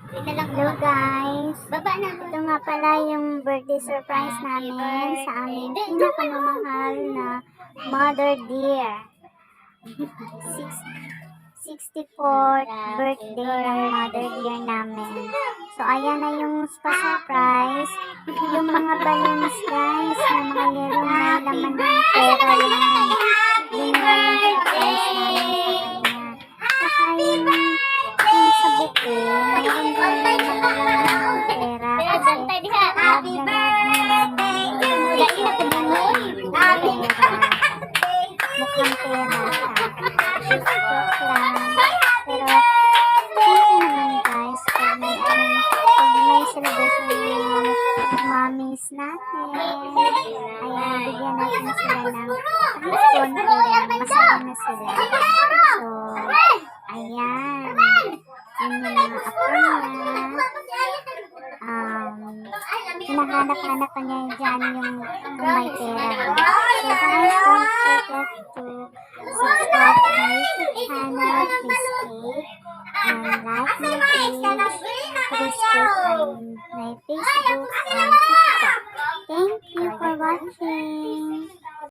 Hello guys! Ito nga pala yung birthday surprise namin sa aming pinakamamahal na mother dear. 64th birthday ng mother dear namin. So ayan na yung pa-surprise. Yung mga balloons guys, na mga lero may laman ng pera yan. Yun nga yung surprise namin sa kanya. Saka yung sa buke, mayroon din mga laman ng pera. Kasi happy birthday to you. Mukhang pera siya. Joke lang. Pero, siyempre naman guys, pag may celebration yung mommies natin, ayan, bigyan natin sila ng kahit konti lang, masaya na sila. So, ayan, yun yung mga apo niya. Hinahanap-hanap pa niya dyan yung may pera. So guys, don't forget to subscribe to my YouTube channel, Christy, and like my page, Christy, and my Facebook and TikTok. Thank you for watching.